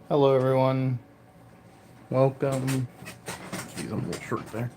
Hello, everyone. Welcome. Jeez, I'm a little short there.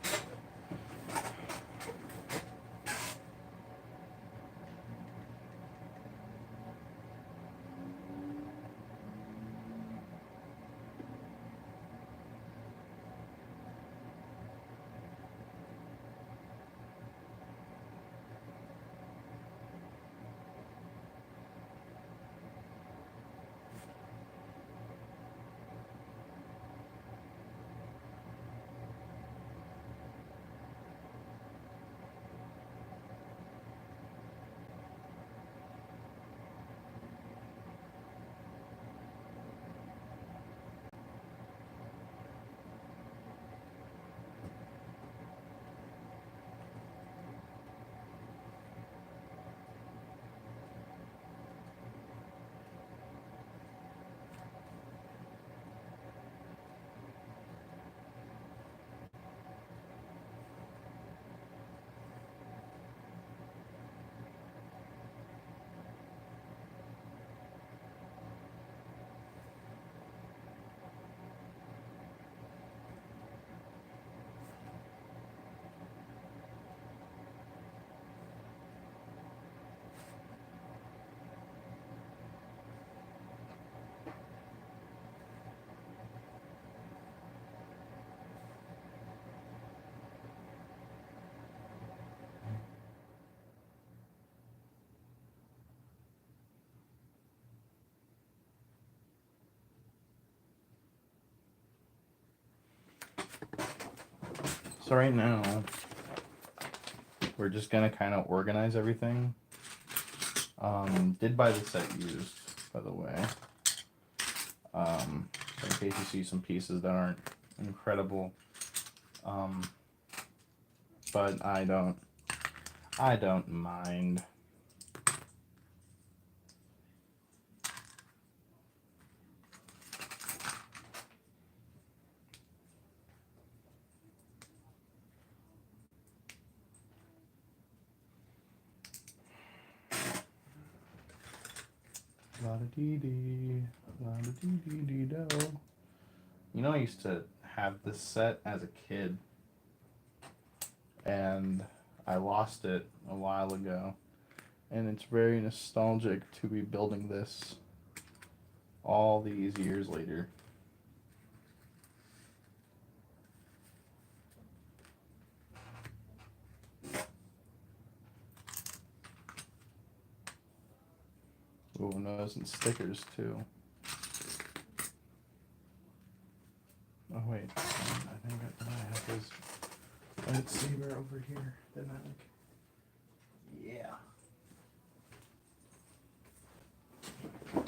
So right now, we're just gonna kind of organize everything. Did buy the set used, by the way. In case you see some pieces that aren't incredible. Um, but I don't mind. La da dee dee, la da dee dee dee do. You know, I used to have this set as a kid, and I lost it a while ago. And it's very nostalgic to be building this all these years later. Ooh, nose and stickers too. Oh wait, I think I have his lightsaber over here. Didn't I? Like, yeah. Hmm.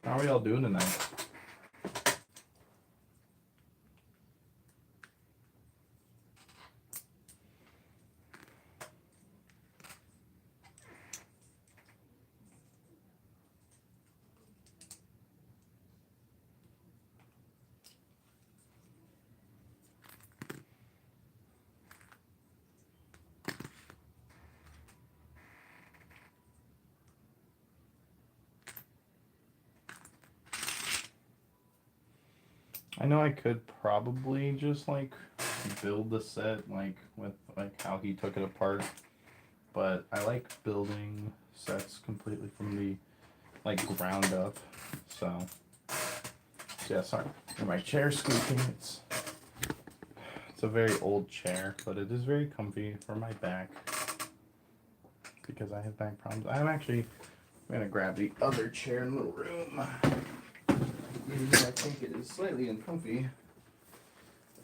How are y'all doing tonight? I know I could probably just like build the set like with like how he took it apart, but I like building sets completely from the like ground up. So yeah, sorry for my chair squeaking. It's a very old chair, but it is very comfy for my back because I have back problems. I'm gonna grab the other chair in the room. Even though I think it is slightly uncomfy,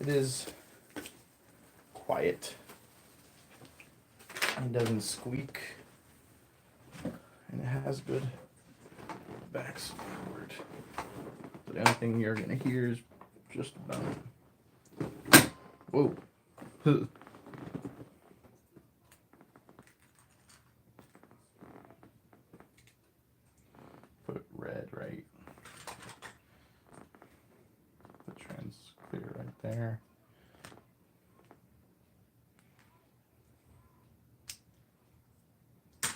It is quiet. It doesn't squeak. And it has good back support. The only thing you're gonna hear is just about. Whoa. Put red right. The trans clear right there.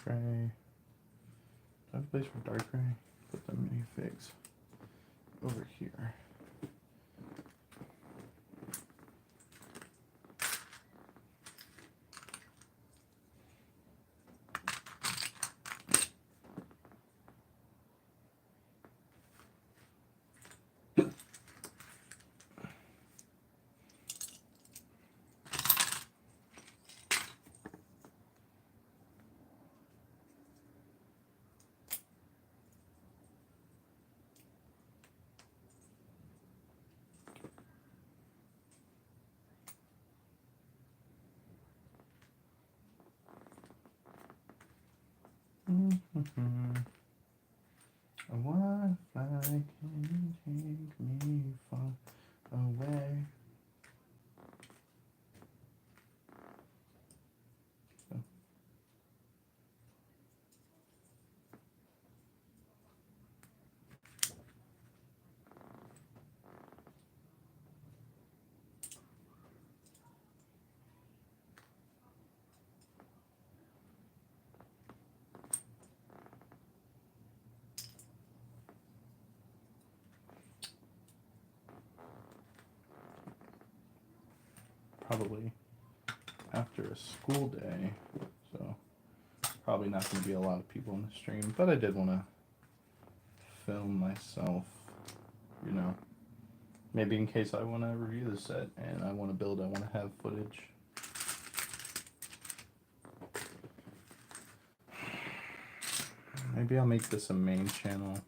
Gray. Do I have a place for dark gray? Put the minifigs over here. What if I can take me far away? Probably after a school day, so probably not going to be a lot of people in the stream, but I did want to film myself, you know, maybe in case I want to review the set and I want to build, I want to have footage. Maybe I'll make this a main channel. Is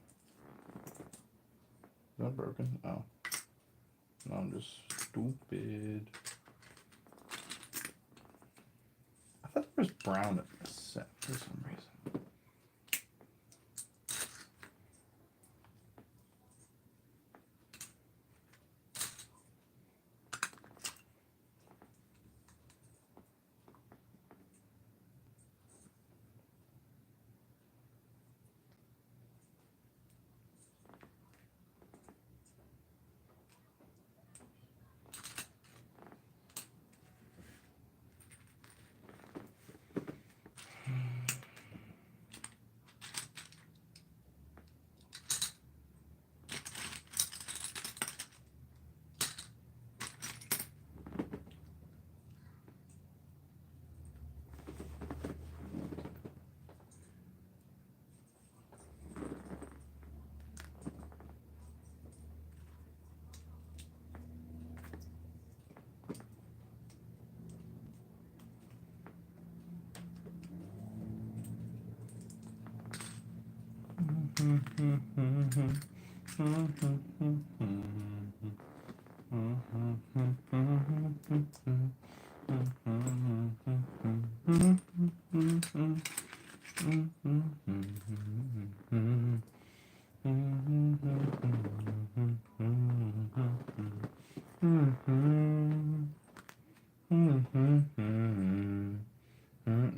that broken? Oh. No, I'm just stupid. I thought there was brown in this set for some reason.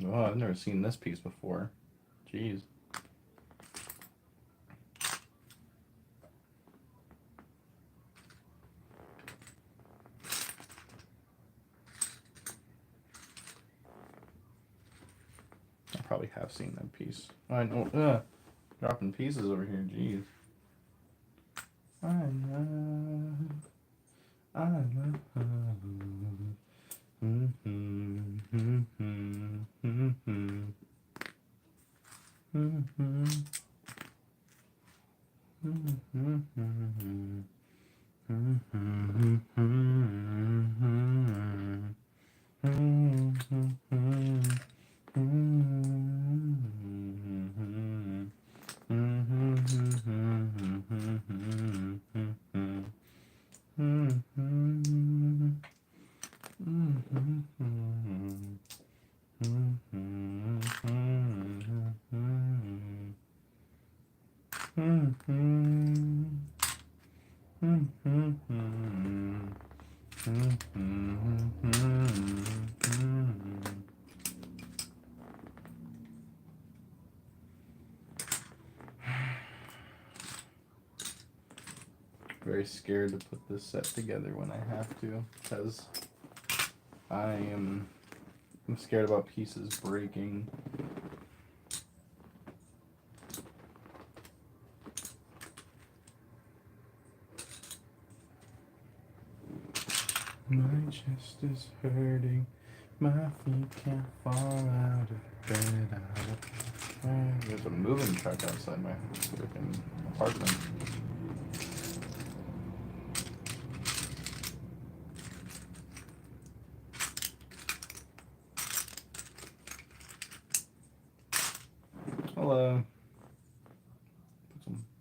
Oh, I've never seen this piece before. Jeez. I probably have seen that piece. I know. Dropping pieces over here. Jeez. I know. Very scared to put this set together when I have to, because I'm scared about pieces breaking. My chest is hurting, my feet can't fall out of bed. There's a moving truck outside my freaking apartment. Hello.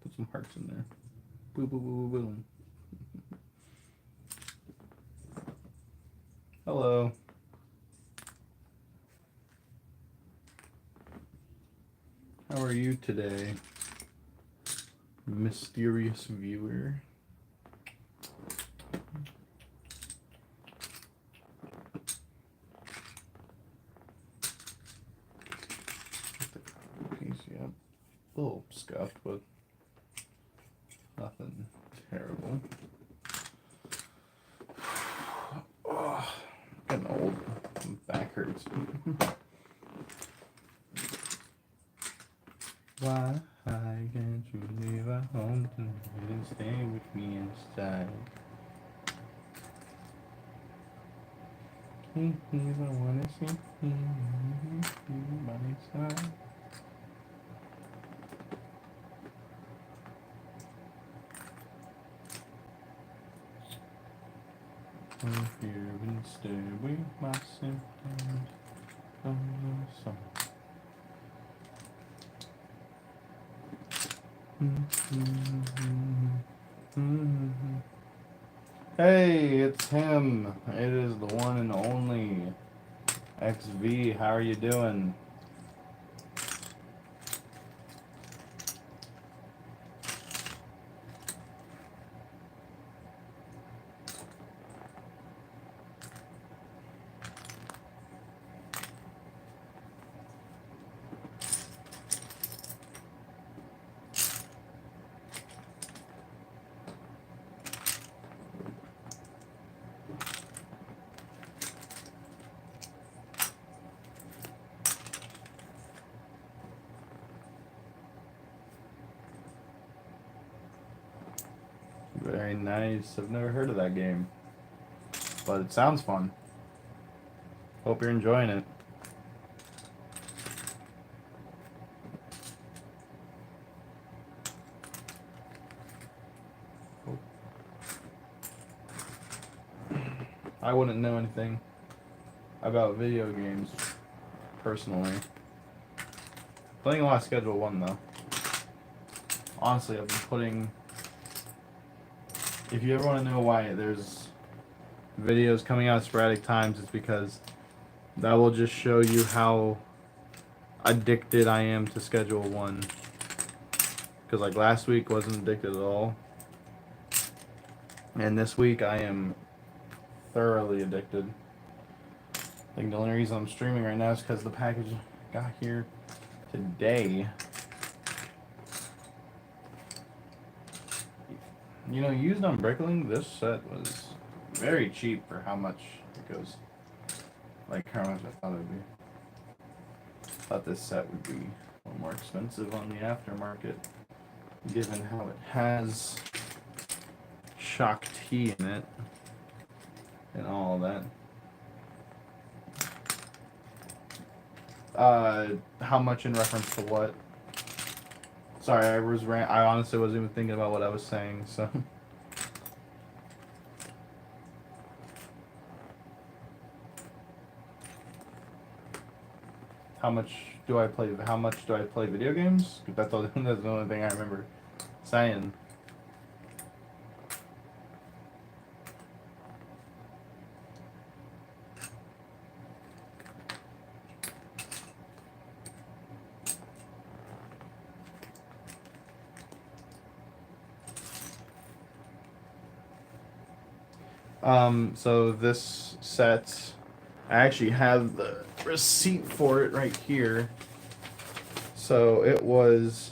Put some hearts in there. Boom, boom, boom, boom, boom. Hello. How are you today, mysterious viewer? Yep. A little scuffed, but nothing terrible. Oh, getting old. My back hurts. Why can't you leave at home tonight and stay with me inside? I wanna see you by my side. I'm here and stay with my symptoms from the sun. Hey, it's him. It is the one and only XV. How are you doing? Very nice. I've never heard of that game, but it sounds fun. Hope you're enjoying it. I wouldn't know anything about video games personally. Playing a lot of Schedule 1 though. Honestly, I've been putting... If you ever want to know why there's videos coming out at sporadic times, it's because that will just show you how addicted I am to Schedule 1. Because like last week wasn't addicted at all. And this week I am thoroughly addicted. I think the only reason I'm streaming right now is because the package got here today. You know, used on Bricklink, this set was very cheap for how much it goes. Like how much I thought it would be. Thought this set would be a little more expensive on the aftermarket, given how it has shock T in it and all of that. How much in reference to what? Sorry, I honestly wasn't even thinking about what I was saying, so. How much do I play video games? That's the only thing I remember saying. So this set, I actually have the receipt for it right here. So it was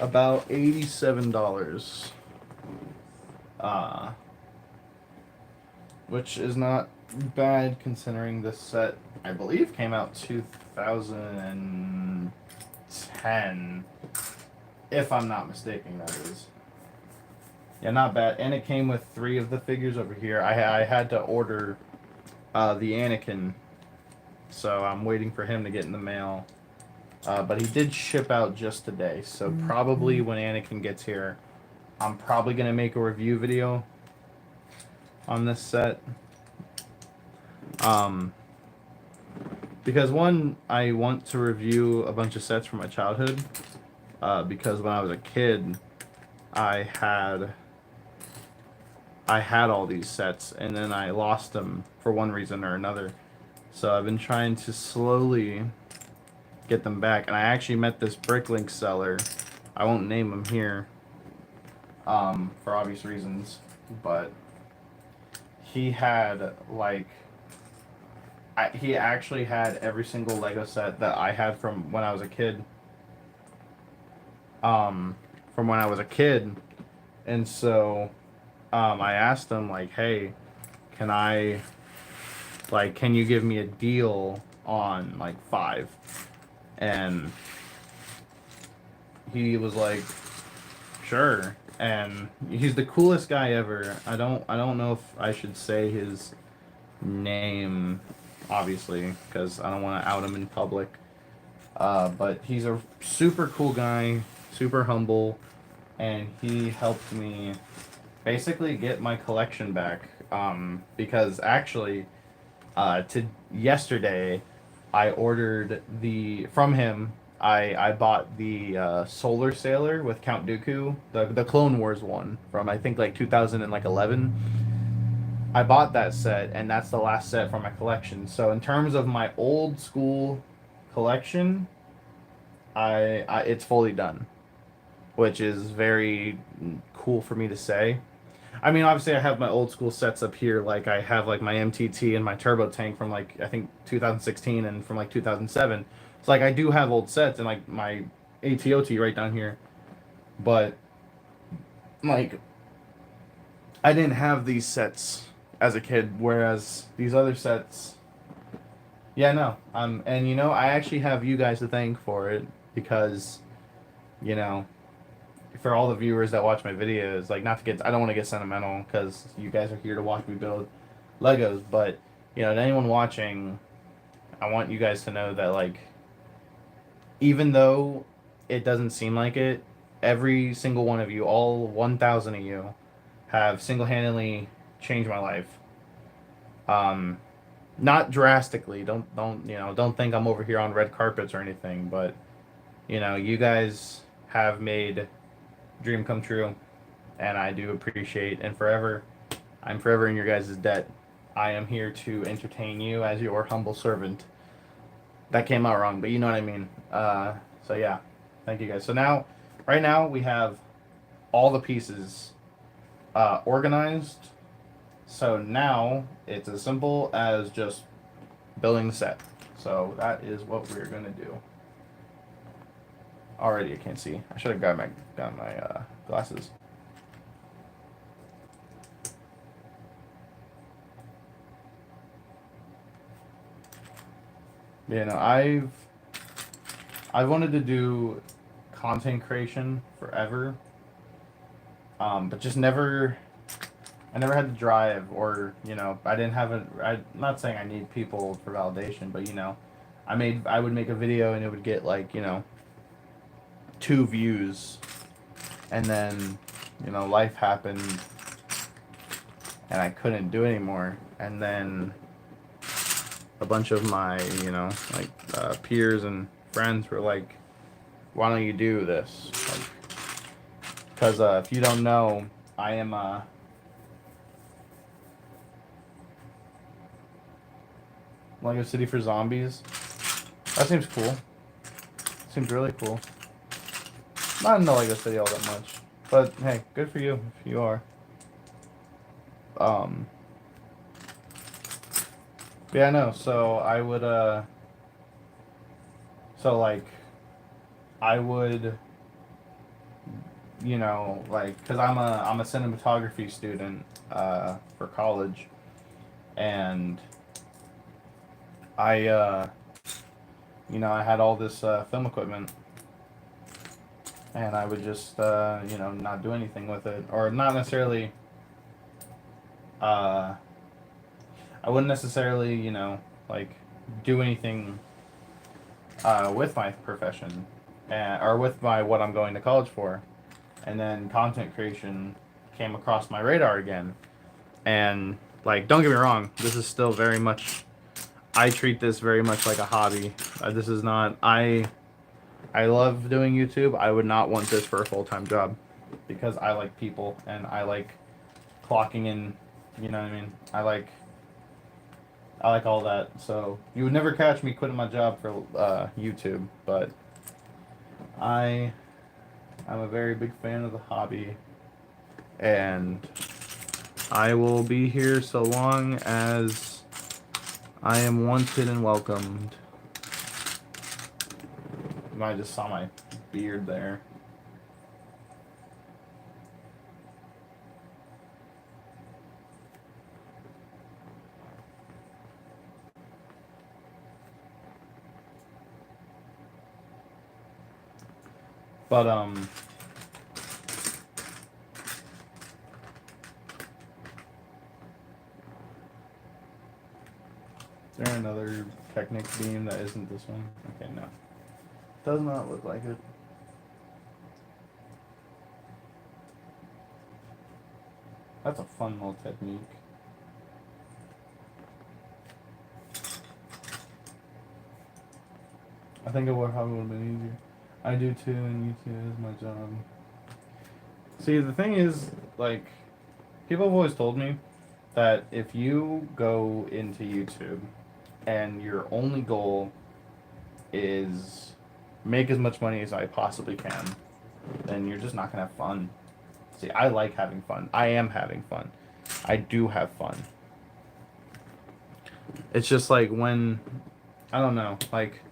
about $87. Uh, which is not bad considering this set, I believe, came out 2010, if I'm not mistaken, that is. Yeah, not bad. And it came with 3 of the figures over here. I had to order the Anakin, so I'm waiting for him to get in the mail. But he did ship out just today, so probably when Anakin gets here, I'm probably going to make a review video on this set. Because one, I want to review a bunch of sets from my childhood. Because when I was a kid, I had all these sets, and then I lost them for one reason or another. So I've been trying to slowly get them back, and I actually met this Bricklink seller. I won't name him here, for obvious reasons, but he had like. He actually had every single Lego set that I had from when I was a kid. And so I asked him like, "Hey, can I can you give me a deal on like 5?" And he was like, "Sure." And he's the coolest guy ever. I don't know if I should say his name, obviously, because I don't want to out him in public. But he's a super cool guy, super humble, and he helped me basically get my collection back. Because actually, to yesterday, I ordered from him. I bought the Solar Sailor with Count Dooku, the Clone Wars one from I think like 2011. I bought that set, and that's the last set from my collection. So in terms of my old school collection, I it's fully done, which is very cool for me to say. I mean, obviously, I have my old school sets up here. Like I have like my MTT and my turbo tank from like I think 2016 and from like 2007. So like I do have old sets and like my ATOT right down here, but like I didn't have these sets as a kid, whereas these other sets, yeah, no, and I actually have you guys to thank for it because, you know, for all the viewers that watch my videos, like not to get, I don't want to get sentimental because you guys are here to watch me build Legos, but to anyone watching, I want you guys to know that like, even though it doesn't seem like it, every single one of you, all 1,000 of you, have single-handedly changed my life. Not drastically. Don't think I'm over here on red carpets or anything, but you guys have made dream come true, and I do appreciate and I'm forever in your guys' debt. I am here to entertain you as your humble servant. That came out wrong, but you know what I mean. So yeah, thank you guys. So now, right now we have all the pieces organized. So now it's as simple as just building the set. So that is what we're gonna do. Already, I can't see. I should have got my glasses. I've wanted to do content creation forever, but just never. I never had the drive, or I didn't have a. I'm not saying I need people for validation, but I would make a video and it would get like 2 views, and then life happened, and I couldn't do anymore, and then a bunch of my peers and friends were like, "Why don't you do this?" Because if you don't know, I am Lego City for Zombies. That seems cool. Seems really cool. Not into Lego City all that much. But hey, good for you if you are. Um, yeah, no. So I would so like I would, cause I'm a cinematography student for college, and I I had all this film equipment, and I would just not do anything with it, or not necessarily. Uh, I wouldn't necessarily like do anything with my profession, or with my what I'm going to college for, and then content creation came across my radar again, and like don't get me wrong, this is still very much. I treat this very much like a hobby. This is not. I love doing YouTube. I would not want this for a full time job, because I like people and I like clocking in. You know what I mean? I like all that. So you would never catch me quitting my job for YouTube, but I I'm a very big fan of the hobby, and I will be here so long as I am wanted and welcomed. You might just saw my beard there. But is there another Technic beam that isn't this one? Okay, no. Does not look like it. That's a fun little technique. I think it would probably would have been easier. I do too, and YouTube is my job. See, the thing is, like, people have always told me that if you go into YouTube and your only goal is make as much money as I possibly can, then you're just not gonna have fun. See, I like having fun. I am having fun. I do have fun. It's just like when, I don't know, like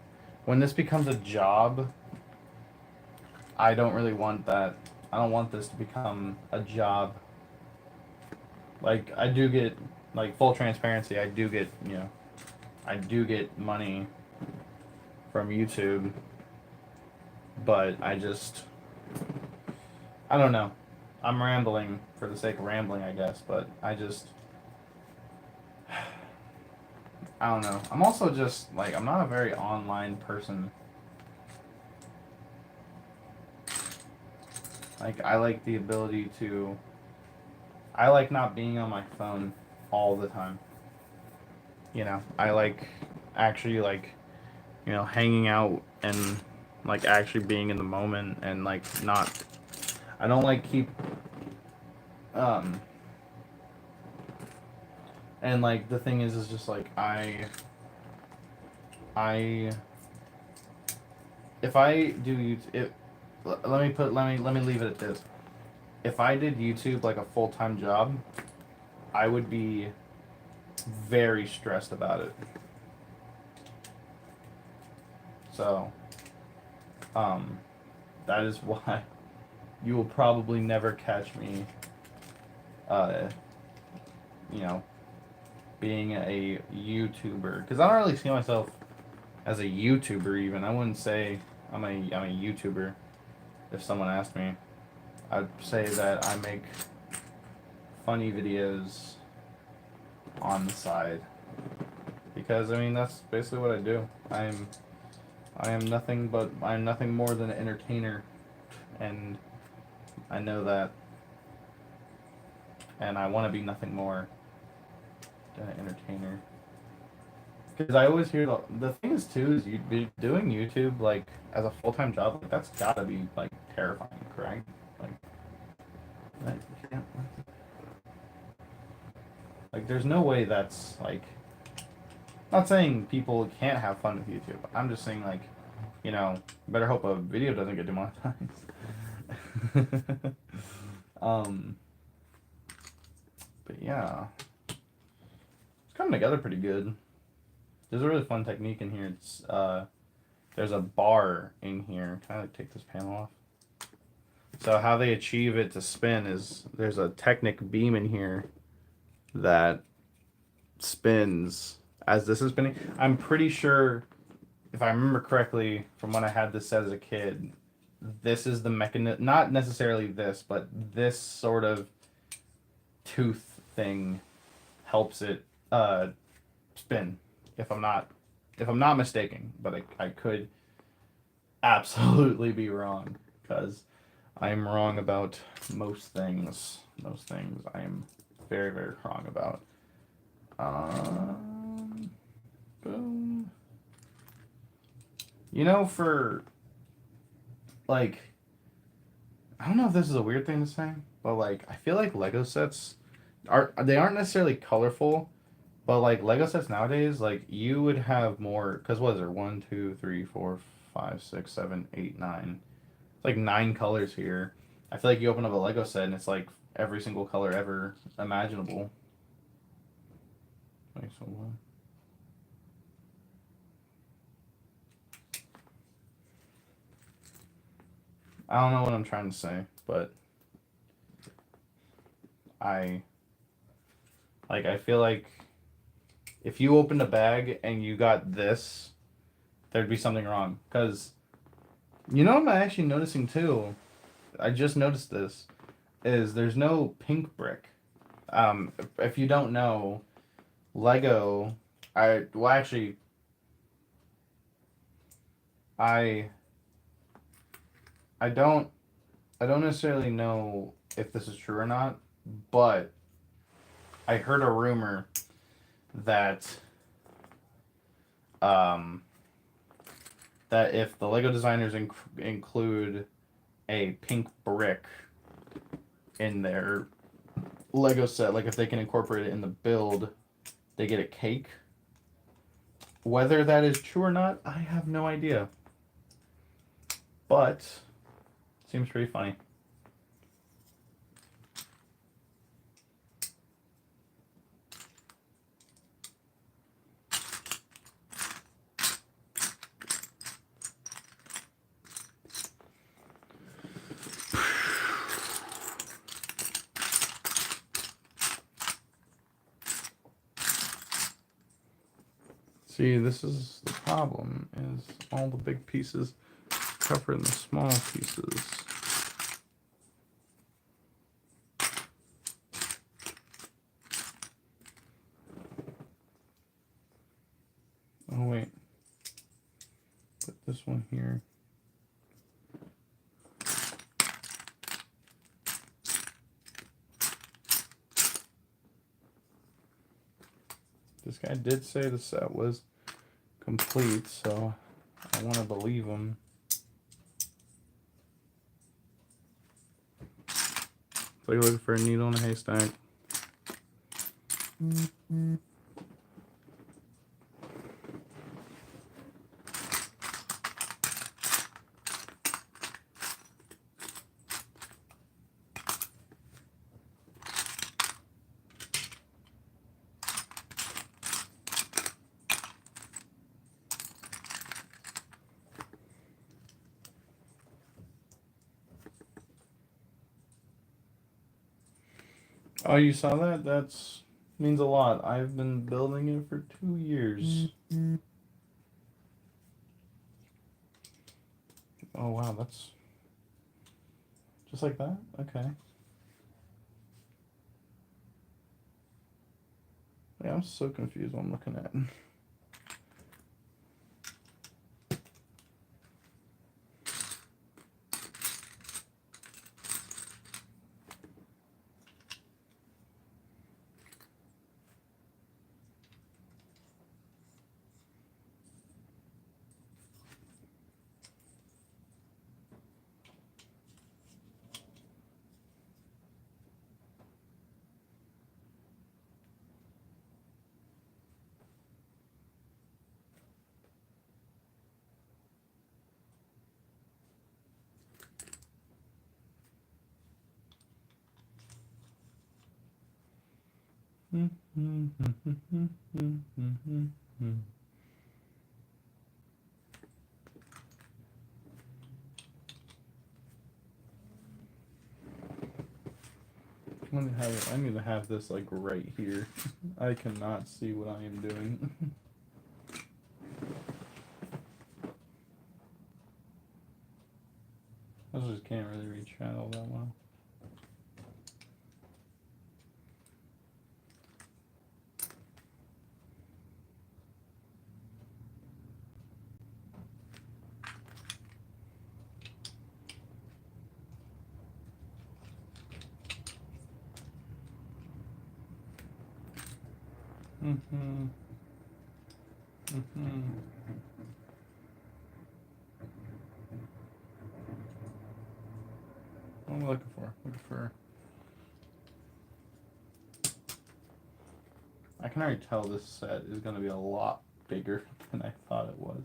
when this becomes a job, I don't really want that. I don't want this to become a job. Like I do get, like full transparency, I do get money from YouTube, but I don't know. I'm rambling for the sake of rambling, I guess, but I don't know. I'm also just like I'm not a very online person. Like I like the ability to I like not being on my phone all the time. I like actually like, hanging out and like actually being in the moment and like not I don't like keep um and like the thing is just like I if I do YouTube, let me leave it at this. If I did YouTube like a full-time job, I would be very stressed about it. So, um, that is why you will probably never catch me, uh, you know, being a YouTuber. Because I don't really see myself as a YouTuber even. I wouldn't say I'm a YouTuber if someone asked me. I'd say that I make funny videos on the side. Because I mean that's basically what I do. I'm nothing more than an entertainer, and I know that, and I want to be nothing more than an entertainer. Because I always hear the thing is too is you be doing YouTube like as a full time job. Like, that's gotta be like terrifying, correct? Like, you can't, like there's no way that's like. Not saying people can't have fun with YouTube. I'm just saying like, better hope a video doesn't get demonetized. um, but yeah, it's coming together pretty good. There's a really fun technique in here. It's there's a bar in here. Can I like take this panel off? So how they achieve it to spin is there's a Technic beam in here that spins as this is spinning. I'm pretty sure, if I remember correctly, from when I had this set as a kid, this is the mechanism. Not necessarily this, but this sort of tooth thing helps it spin. If I'm not mistaken, but I could absolutely be wrong because I'm wrong about most things. Most things I am very, very wrong about. Boom. You know, for like, I don't know if this is a weird thing to say, but like, I feel like Lego sets aren't necessarily colorful, but like Lego sets nowadays, like you would have more. Because what is there? 1, 2, 3, 4, 5, 6, 7, 8, 9. It's like 9 colors here. I feel like you open up a Lego set and it's like every single color ever imaginable. Wait, so what? I don't know what I'm trying to say, but I I feel like if you opened a bag and you got this, there'd be something wrong. Cause you know what I'm actually noticing too. I just noticed this is there's no pink brick. If you don't know, Lego, actually I I don't I don't necessarily know if this is true or not, but I heard a rumor that um, that if the Lego designers include a pink brick in their Lego set, like if they can incorporate it in the build, they get a cake. Whether that is true or not, I have no idea. But seems pretty funny. See, this is the problem, is all the big pieces covering the small pieces. Oh wait, put this one here. This guy did say the set was complete, so I want to believe him. It's like looking for a needle in a haystack. Oh, you saw that? That's means a lot. I've been building it for 2 years. Oh wow, that's just like that? Okay. Yeah, I'm so confused what I'm looking at. I need to have this like right here. I cannot see what I am doing. I just can't really read Shuttle that well. What am I looking for? Looking for. I can already tell this set is going to be a lot bigger than I thought it was.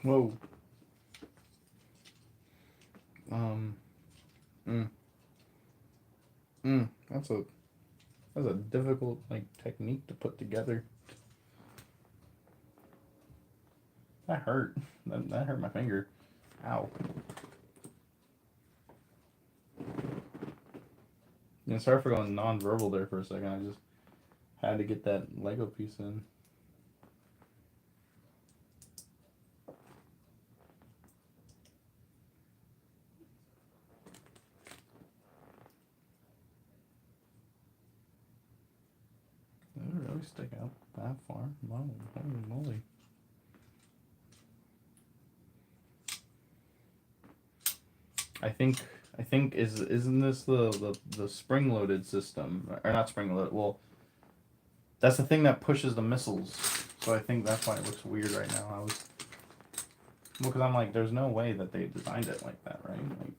Whoa. Mm. That's a difficult like technique to put together. That hurt. That hurt my finger. Ow. Yeah, sorry for going non-verbal there for a second. I just had to get that Lego piece in. Did it really stick out that far? Wow, holy moly. I think isn't this the spring loaded system, or not spring loaded? Well, that's the thing that pushes the missiles. So I think that's why it looks weird right now. Well, because I'm like, there's no way that they designed it like that, right? Like,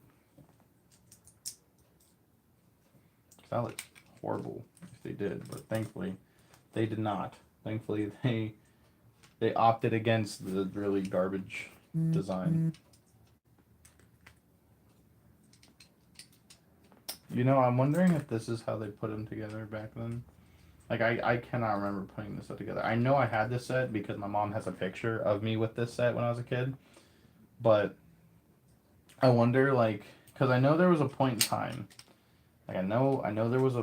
that looks horrible if they did, but thankfully they did not. Thankfully they opted against the really garbage design. You know, I'm wondering if this is how they put them together back then. Like, I cannot remember putting this set together. I know I had this set because my mom has a picture of me with this set when I was a kid. But I wonder, like, because I know there was a point in time. Like, I know there was a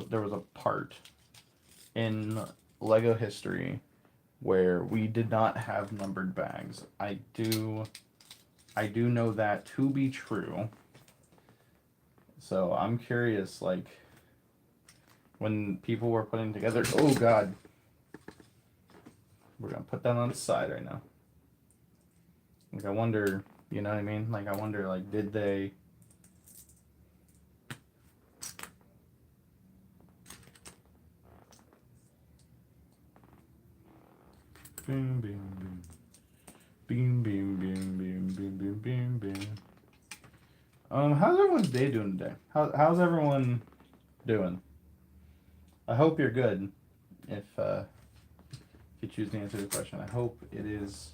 part in Lego history where we did not have numbered bags. I do know that to be true. So I'm curious, like, when people were putting together. Oh God, we're gonna put that on the side right now. Like, I wonder, you know what I mean? Like, I wonder, like, did they? Boom, boom, boom. Beam, beam, beam, beam, beam, beam, beam, beam. How's everyone's day doing today? How's everyone doing? I hope you're good. If you choose to answer the question, I hope it is.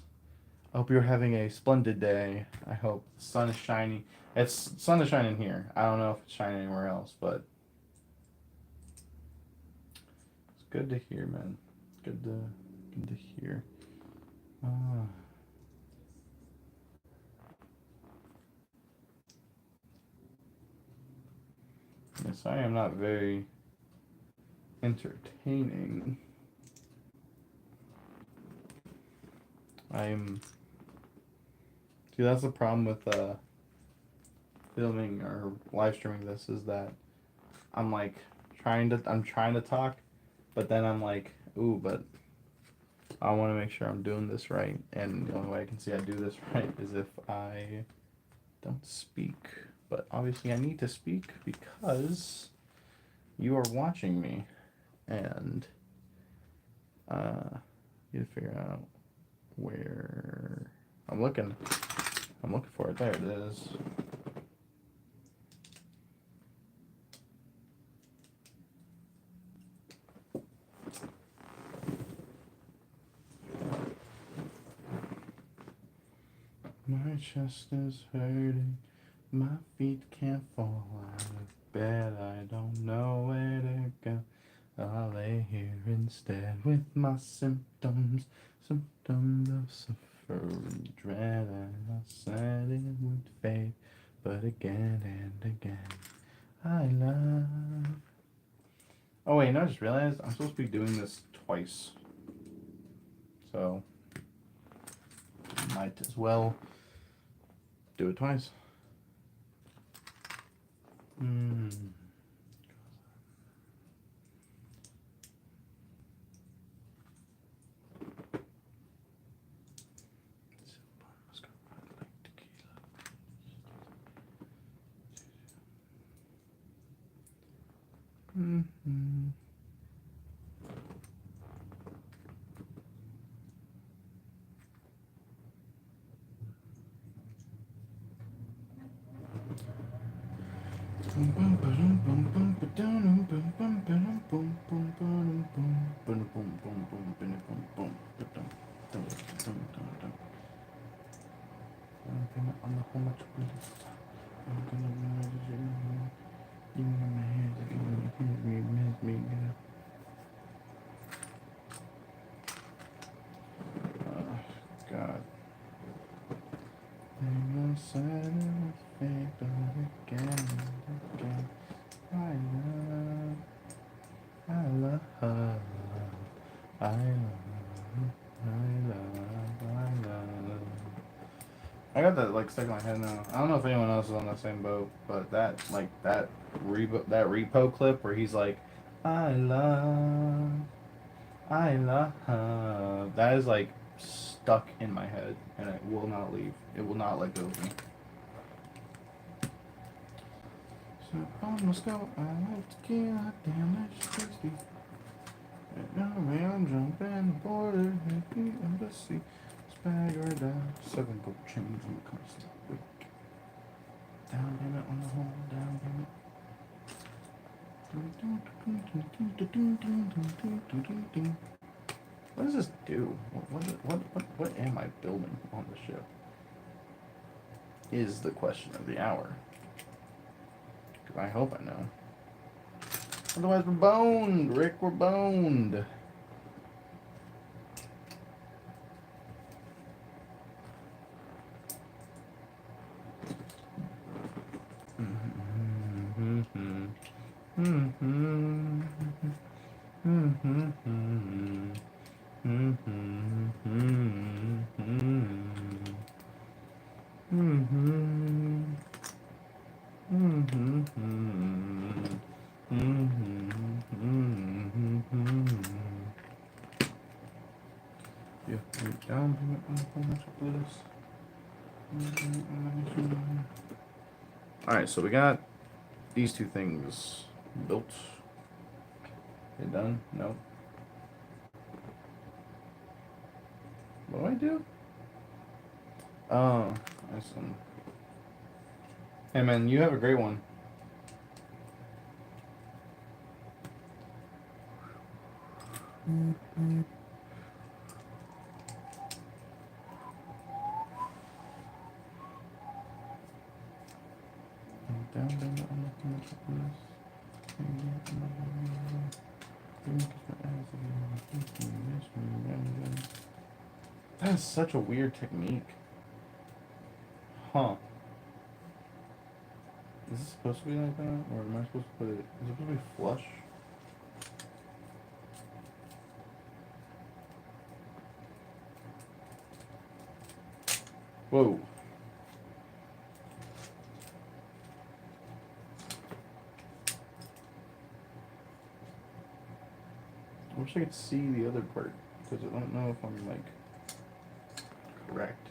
I hope you're having a splendid day. I hope the sun is shining. Sun is shining here. I don't know if it's shining anywhere else, but it's Good to hear, man. Good to hear. Yes, I am not very entertaining. I'm. See, that's the problem with filming or live streaming this is that I'm like I'm trying to talk, but then I'm like, ooh, but I want to make sure I'm doing this right, and the only way I can see I do this right is if I don't speak. But obviously, I need to speak because you are watching me, and you need to figure out where I'm looking. I'm looking for it. There it is. My chest is hurting. My feet can't fall out of bed. I don't know where to go. I'll lay here instead with my symptoms of suffering dread. And I said it would fade, but again and again I love. Oh wait, no, I just realized I'm supposed to be doing this twice. So might as well do it twice. God. I'm sad and fake, but again and again I love, I love, I love, I love. I got that like stuck in my head now. I don't know if anyone else is on the same boat, but that like that repo clip where he's like, I love, that is like stuck in my head and it will not leave. It will not let go of me. So almost go, I like tequila, damn that's tasty. I'm jumping the border, at the embassy, spag or down, 7 gold chains on the constant week. Down payment on the whole, down payment. What does this do? What am I building on the ship? Is the question of the hour. Because I hope I know. Otherwise we're boned, Rick, we're boned. Alright, so we got these two things built. They done? No. What do I do? Oh, awesome. Hey man, you have a great one. That is such a weird technique. Huh. Is this supposed to be like that? Or am I supposed to put it... Is it supposed to be flush? Whoa. I wish I could see the other part, because I don't know if I'm, like, correct.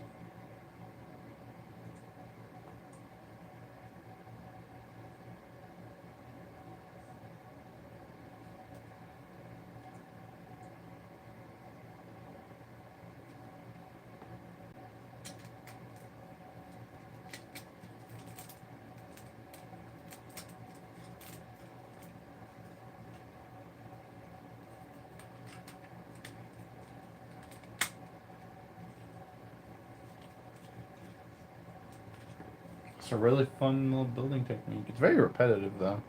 It's a really fun little building technique. It's very repetitive, though.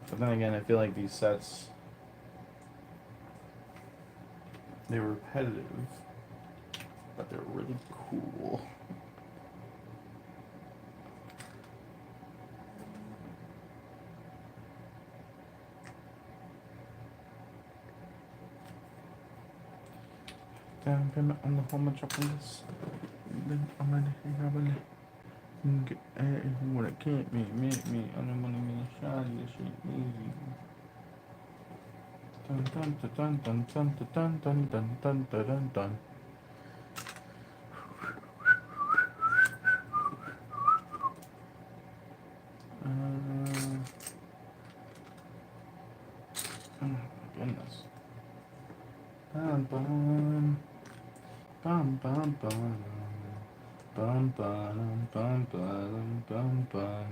But then again, I feel like these sets... They're repetitive, but they're really cool. Down payment on the home metropolis. Then I'm gonna have a what it can't be, make me, I don't wanna be shy, this shit easy. Dun dun dun dun dun dun dun dun dun dun dun dun. Oh my goodness. Bum bum bum bum bum bum bum bum bum bum bum.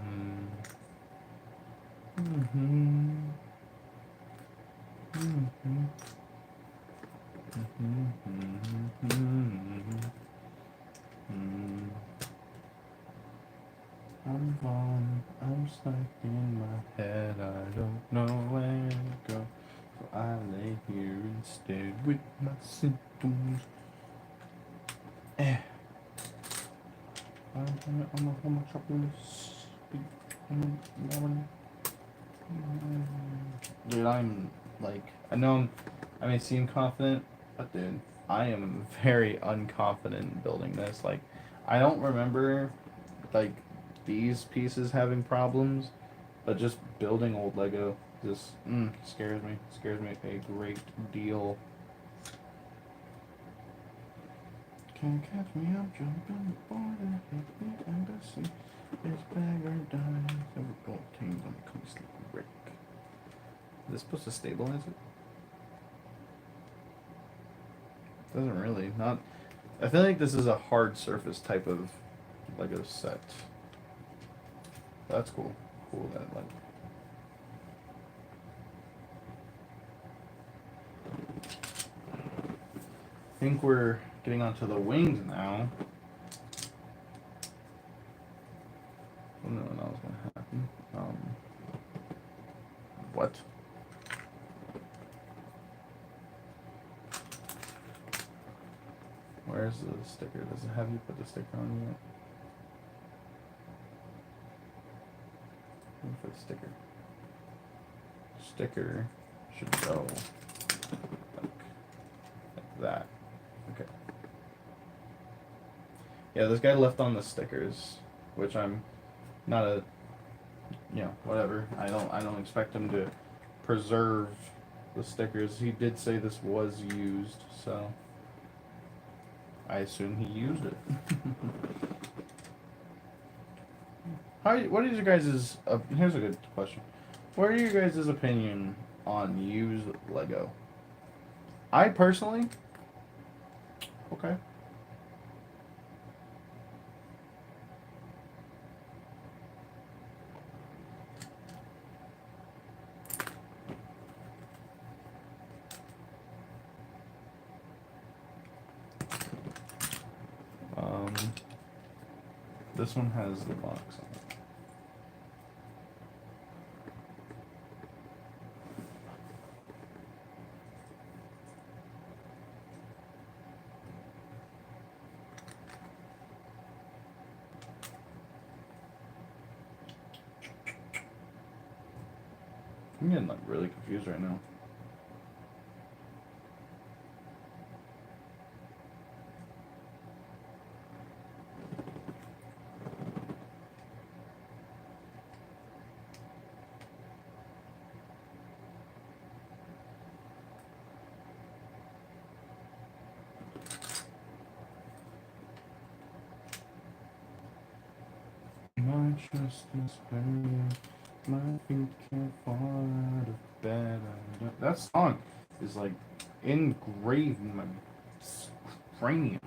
I'm gone, I'm stuck in my head, I don't know where to go. So I lay here instead with my symptoms. I'm a homotropolis. Dude, I'm like, I may seem confident, but dude, I am very unconfident in building this. Like, I don't remember, like, these pieces having problems, but just building old Lego just scares me. Scares me a great deal. Can't catch me, I'm jumping the border, hit the embassy. It's bag or die. Several gold teams on the coast like Rick. Is this supposed to stabilize it? Doesn't really. Not. I feel like this is a hard surface type of Lego set. That's cool. Cool that like. I think we're getting onto the wings now. I don't know when that was gonna happen. What? Where's the sticker? Does it have you put the sticker on yet? Let me put the sticker. Sticker should go like that. Okay. Yeah, this guy left on the stickers, which I'm not a, whatever. I don't expect him to preserve the stickers. He did say this was used, so I assume he used it. What is your guys' here's a good question. What are your guys' opinion on used Lego? I personally, okay. This one has the box on it. I'm getting like really confused right now. My trust is buried, my feet can't fall out of bed. That song is like engraved in my cranium.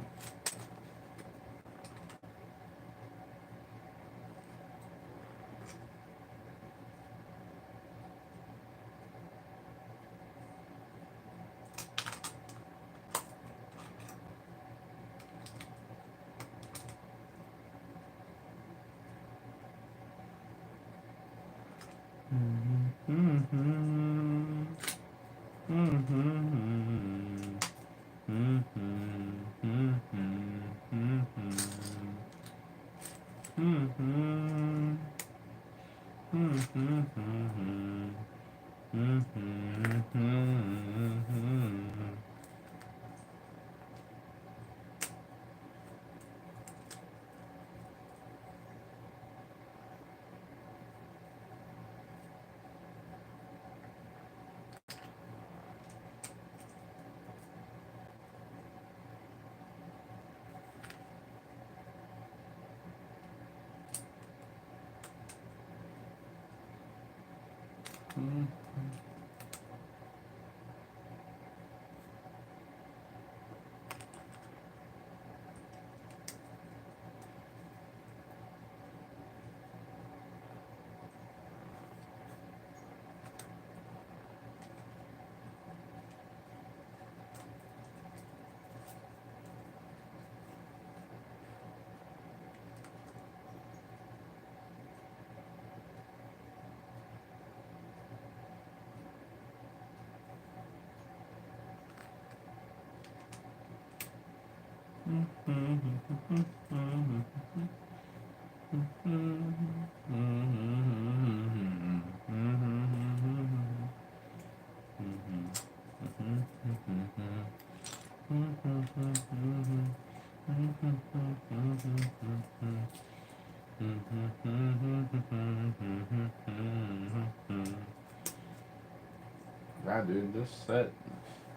Yeah, dude, this set.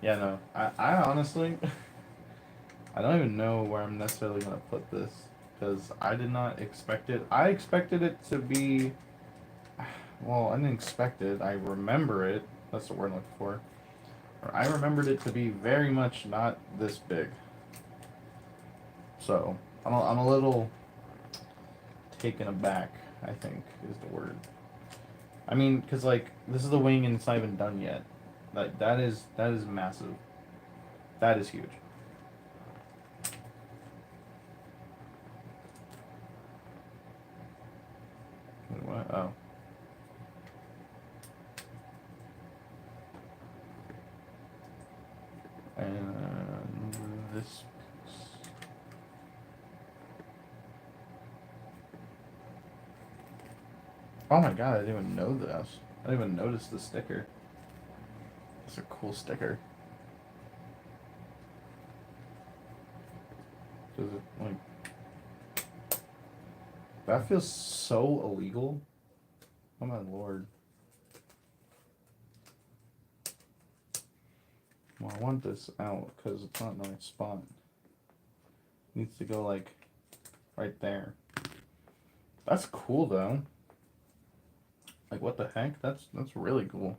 Yeah, no. I honestly, I don't even know where I'm necessarily gonna put this because I did not expect it. I expected it to be. Well, I didn't expect it. I remember it. That's the word I'm looking for. I remembered it to be very much not this big. So I'm a little taken aback, I think, is the word. I mean, because like this is the wing and it's not even done yet. Like that is massive. That is huge. Wait, what? Oh. And this. Oh my god, I didn't even know this. I didn't even notice the sticker. It's a cool sticker. Does it like that feels so illegal? Oh my lord. Well, I want this out because it's not in the right spot. It needs to go like right there. That's cool though. Like what the heck? That's really cool.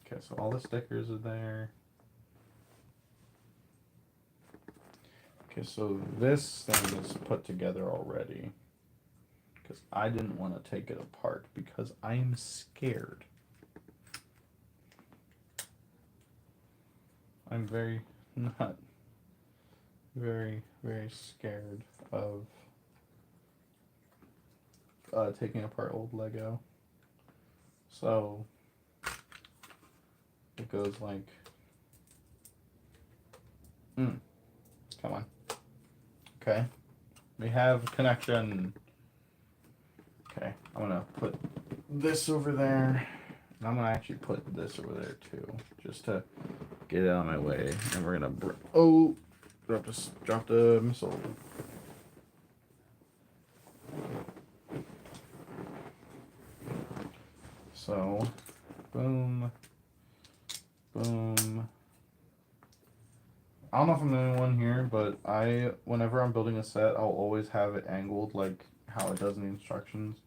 Okay, so all the stickers are there. Okay, so this thing is put together already. because I didn't want to take it apart because I am scared. I'm very not very scared of taking apart old Lego. So it goes like, come on. Okay, we have connection. Okay, I'm gonna put this over there, and I'm gonna actually put this over there too, just to get it out of my way. And we're gonna drop the missile. So, boom, boom. I don't know if I'm the only one here, but whenever I'm building a set, I'll always have it angled like how it does in the instructions,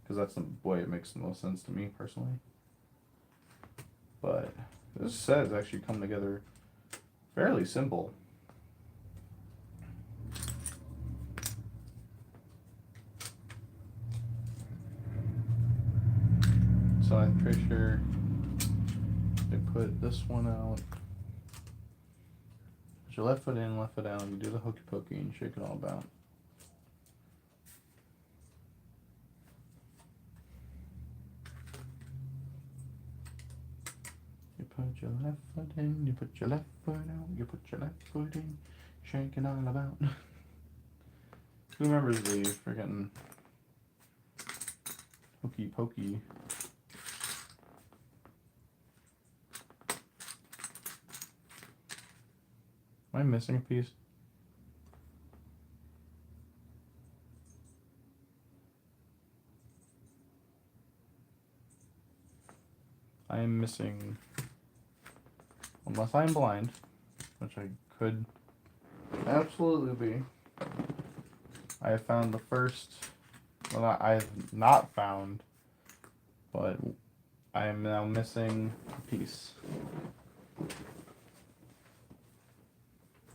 because that's the way it makes the most sense to me personally. But this set has actually come together fairly simple. So I'm pretty sure they put this one out. Put your left foot in, left foot out. You do the hokey pokey and shake it all about. You put your left foot in, you put your left foot out, you put your left foot in, shake it all about. Who remembers the freaking hokey pokey? Am I missing a piece? I am missing, unless I am blind, which I could absolutely be. I have found the first, well, I have not found, but I am now missing a piece.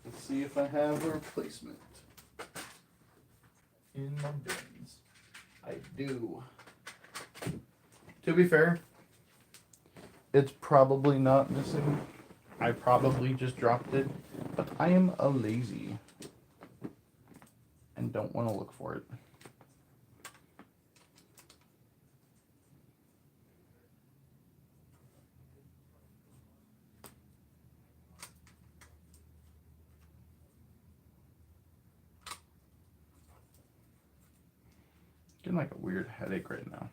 Let's see if I have a replacement in my bins. I do. To be fair, it's probably not missing. I probably just dropped it, but I am a lazy and don't want to look for it. Getting like a weird headache right now.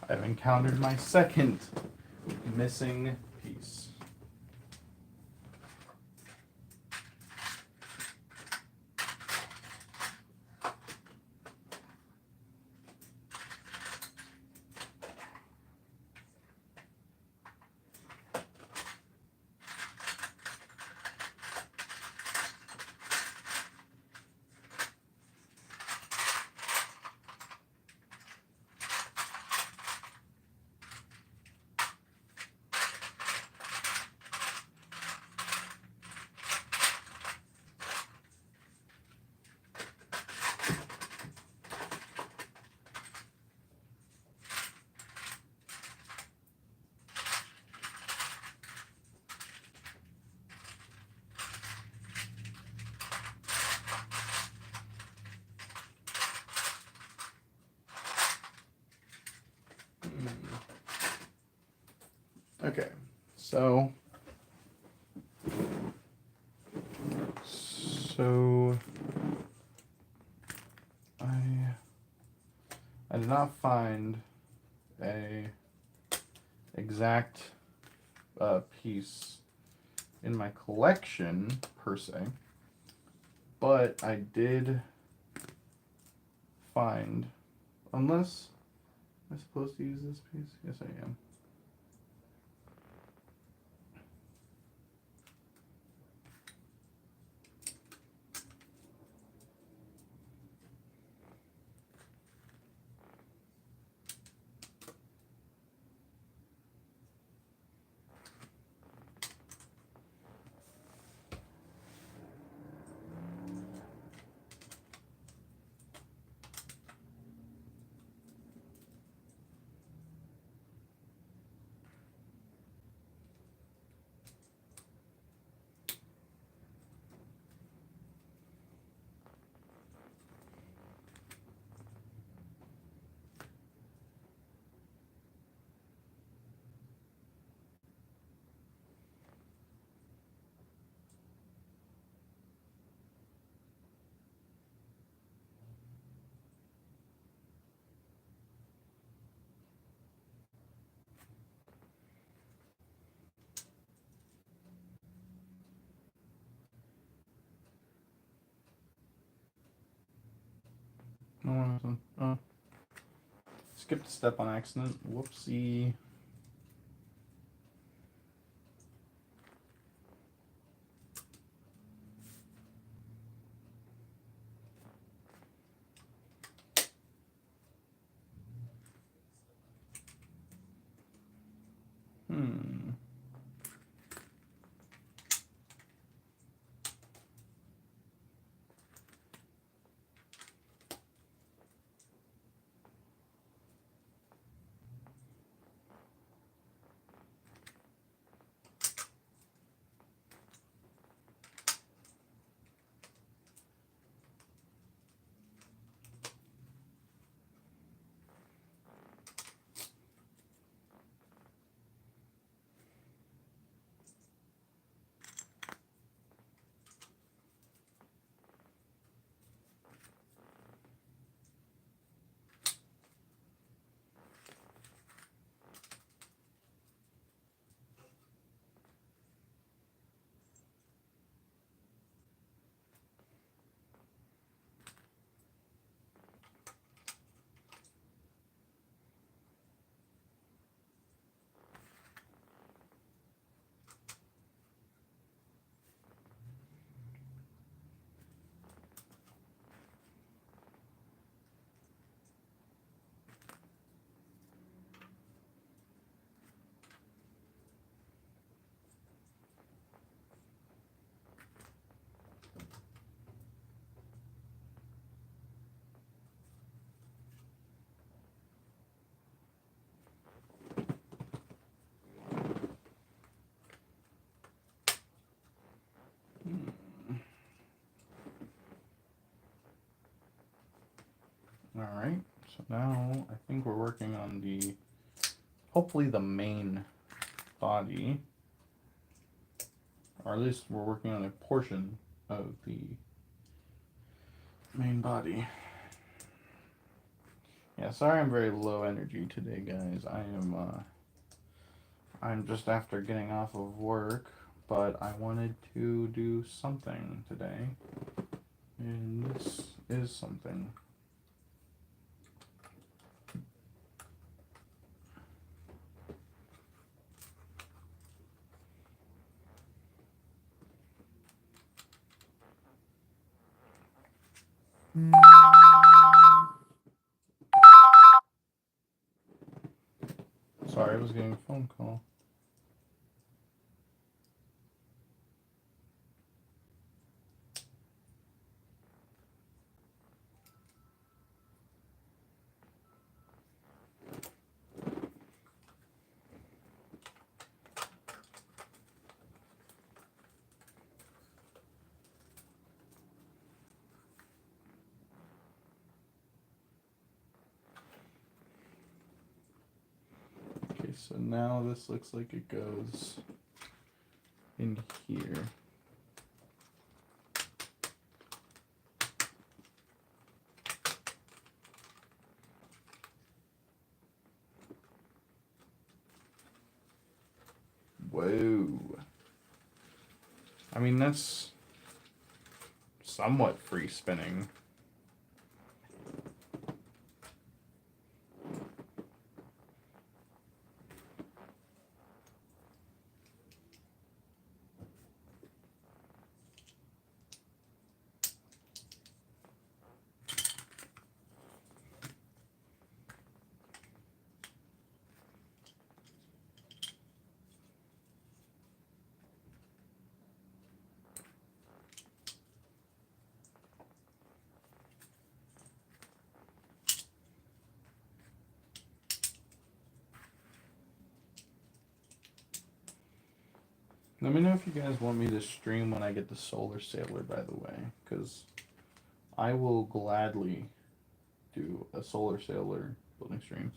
I've encountered my second missing piece. Okay, so I did not find a exact piece in my collection per se, but I did find, unless am I supposed to use this piece? Yes, I am. Oh, skipped a step on accident. Whoopsie. Hmm. Alright, so now I think we're working on the, hopefully the main body, or at least we're working on a portion of the main body. Yeah, sorry I'm very low energy today, guys. I'm just after getting off of work, but I wanted to do something today, and this is something. Sorry, I was getting a phone call. Okay, so now this looks like it goes in here. Whoa. I mean, that's somewhat free spinning. Let me know if you guys want me to stream when I get the Solar Sailor, by the way, because I will gladly do a Solar Sailor building stream.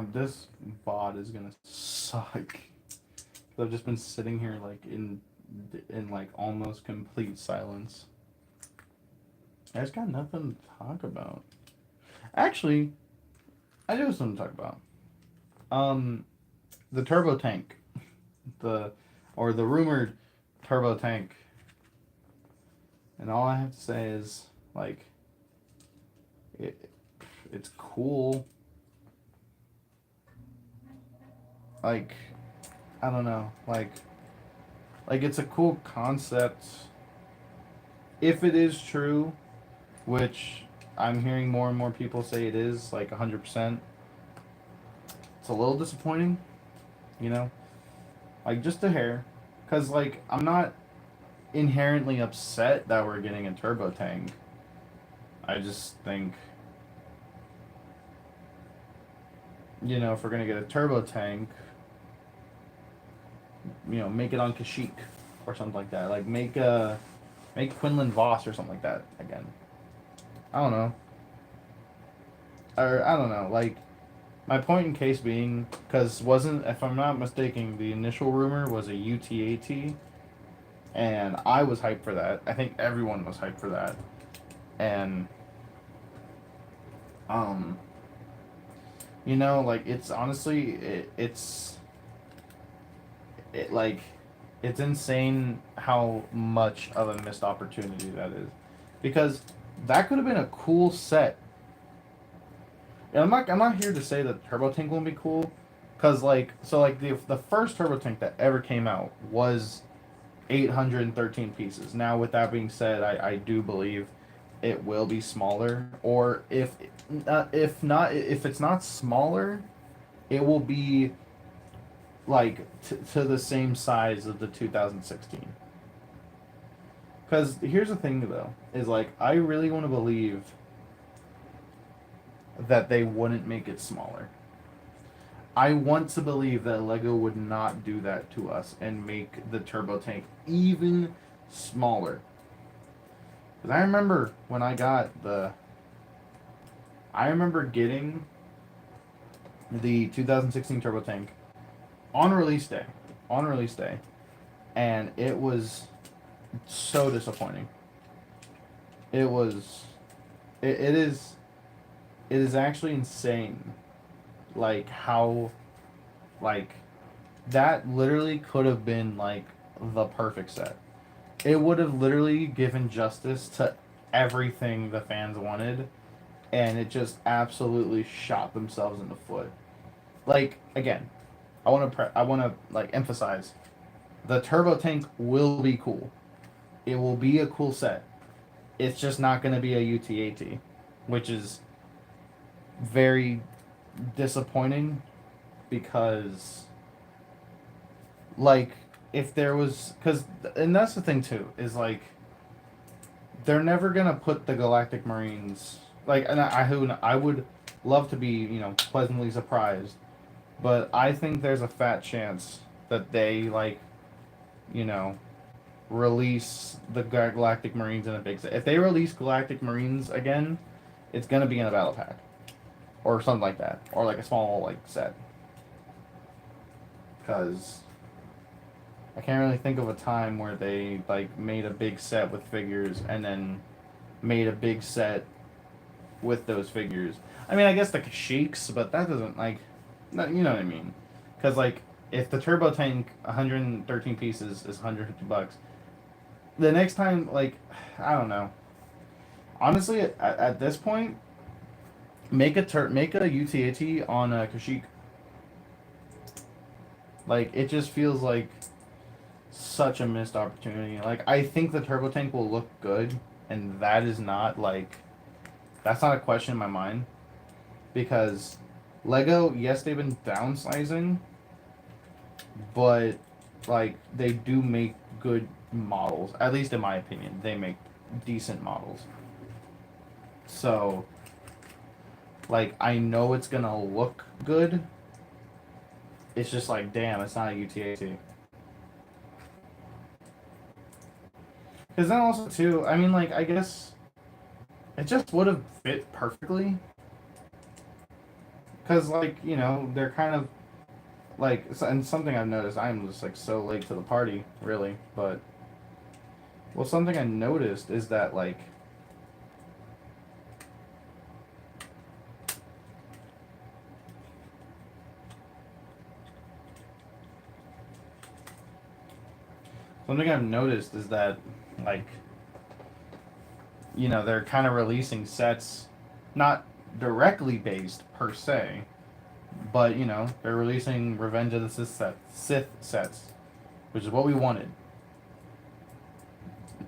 This VOD is gonna suck. I've just been sitting here like in like almost complete silence. I just got nothing to talk about. Actually, I do have something to talk about. The turbo tank, the or the rumored turbo tank, and all I have to say is like it. It's cool. Like, I don't know. Like it's a cool concept. If it is true, which I'm hearing more and more people say it is, like 100%. It's a little disappointing, you know? Like, just a hair. Because, like, I'm not inherently upset that we're getting a turbo tank. I just think, you know, if we're going to get a turbo tank, you know, make it on Kashyyyk or something like that. Like, make Quinlan Voss or something like that again. I don't know. Or, I don't know, like, my point in case being, because wasn't, if I'm not mistaken, the initial rumor was a UTAT, and I was hyped for that. I think everyone was hyped for that. And, you know, like, it's honestly, like, it's insane how much of a missed opportunity that is. Because that could have been a cool set. And I'm not here to say that Turbo Tank won't be cool, cause like the first Turbo Tank that ever came out was 813 pieces. Now with that being said, I do believe it will be smaller, or if it's not smaller, it will be like to the same size of the 2016. Cause here's the thing though, is like I really want to believe that they wouldn't make it smaller. I want to believe that Lego would not do that to us and make the turbo tank even smaller. Because I remember when I got the. I remember getting the 2016 turbo tank on release day. On release day. And it was so disappointing. It was. It is. It is actually insane, like how, like, that literally could have been like the perfect set. It would have literally given justice to everything the fans wanted, and it just absolutely shot themselves in the foot. Like, again, I want to like emphasize, the turbo tank will be cool. It will be a cool set. It's just not going to be a UTAT, which is very disappointing, because like if there was, because, and that's the thing too, is like they're never gonna put the Galactic Marines, like, and I would love to be, you know, pleasantly surprised, but I think there's a fat chance that they, like, you know, release the Galactic Marines in a big set. If they release Galactic Marines again, it's gonna be in a battle pack or something like that, or like a small like set. Because I can't really think of a time where they like made a big set with figures and then made a big set with those figures. I mean, I guess the Kashyyks, but that doesn't like, you know what I mean? Because like if the turbo tank 113 pieces is $150, the next time, like, I don't know. Honestly, at this point, make a UTAT on a Kashyyyk. Like, it just feels like such a missed opportunity. Like, I think the turbo tank will look good, and that is not like, that's not a question in my mind, because Lego, yes, they've been downsizing, but like they do make good models. At least in my opinion, they make decent models. So, like, I know it's gonna look good. It's just like, damn, it's not a UTAT. Because then also too, I mean, like, I guess it just would have fit perfectly. Because, like, you know, they're kind of like, and something I've noticed, I'm just like so late to the party, really. But, well, something I noticed is that, like, something I've noticed is that, like, you know, they're kind of releasing sets, not directly based per se, but, you know, they're releasing Revenge of the Sith sets, which is what we wanted.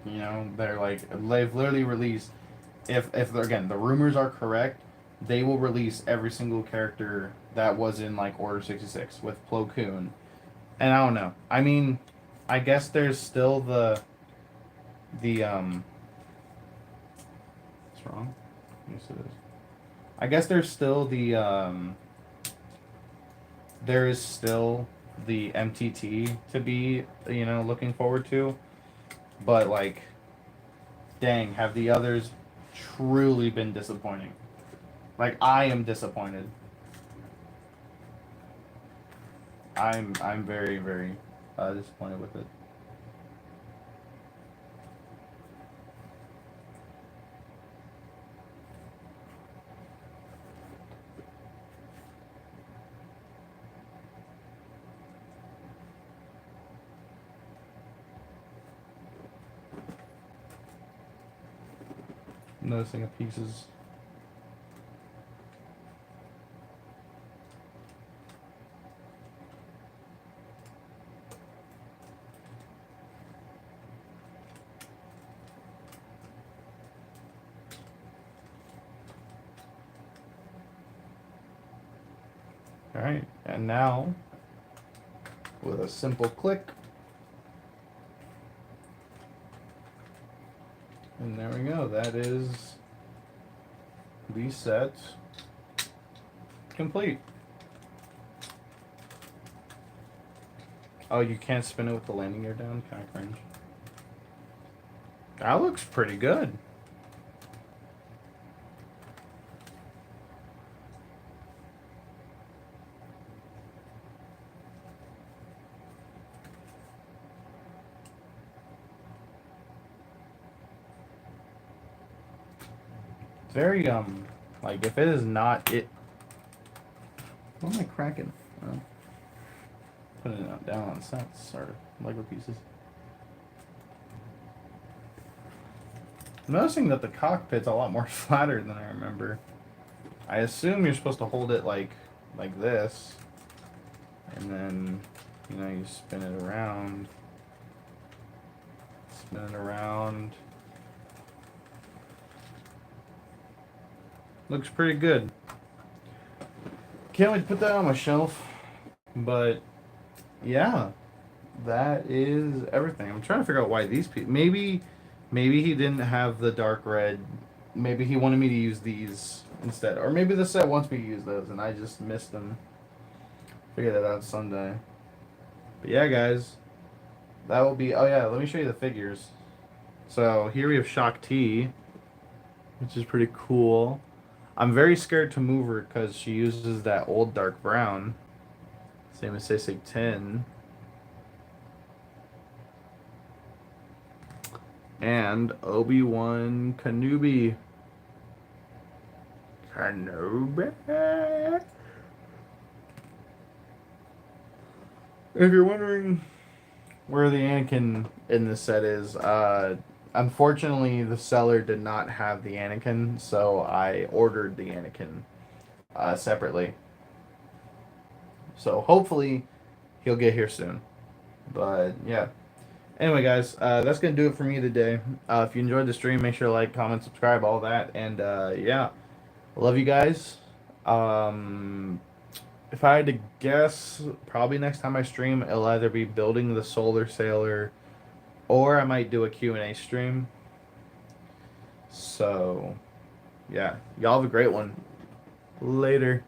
You know, they're like, they've literally released, if again, the rumors are correct, they will release every single character that was in, like, Order 66 with Plo Koon. And I don't know. I mean, I guess there's still the. What's wrong? Yes, it is. I guess there's still there is still the MTT to be, you know, looking forward to. But, like, dang, have the others truly been disappointing? Like, I am disappointed. I'm very, very disappointed with it. I'm noticing a pieces. Alright, and now, with a simple click, and there we go. That is the set complete. Oh, you can't spin it with the landing gear down? Kind of cringe. That looks pretty good. Very, like, if it is not it. What am I cracking? Oh, putting it down on sets or Lego pieces. I'm noticing that the cockpit's a lot more flatter than I remember. I assume you're supposed to hold it like this, and then, you know, you spin it around, spin it around. Looks pretty good. Can't wait to put that on my shelf. But yeah, that is everything. I'm trying to figure out why these people. Maybe he didn't have the dark red. Maybe he wanted me to use these instead, or maybe the set wants me to use those, and I just missed them. Figure that out someday. But yeah, guys, that will be. Oh yeah, let me show you the figures. So here we have Shock T, which is pretty cool. I'm very scared to move her because she uses that old dark brown. Same as Sig 10. And Obi-Wan Kenobi. Kenobi. If you're wondering where the Anakin in this set is, unfortunately the seller did not have the Anakin, so I ordered the Anakin separately. So hopefully he'll get here soon. But yeah. Anyway, guys, that's going to do it for me today. If you enjoyed the stream, make sure to like, comment, subscribe, all that. And yeah, love you guys. If I had to guess, probably next time I stream, it'll either be building the Solar Sailor or I might do a Q&A stream. So, yeah, y'all have a great one. Later.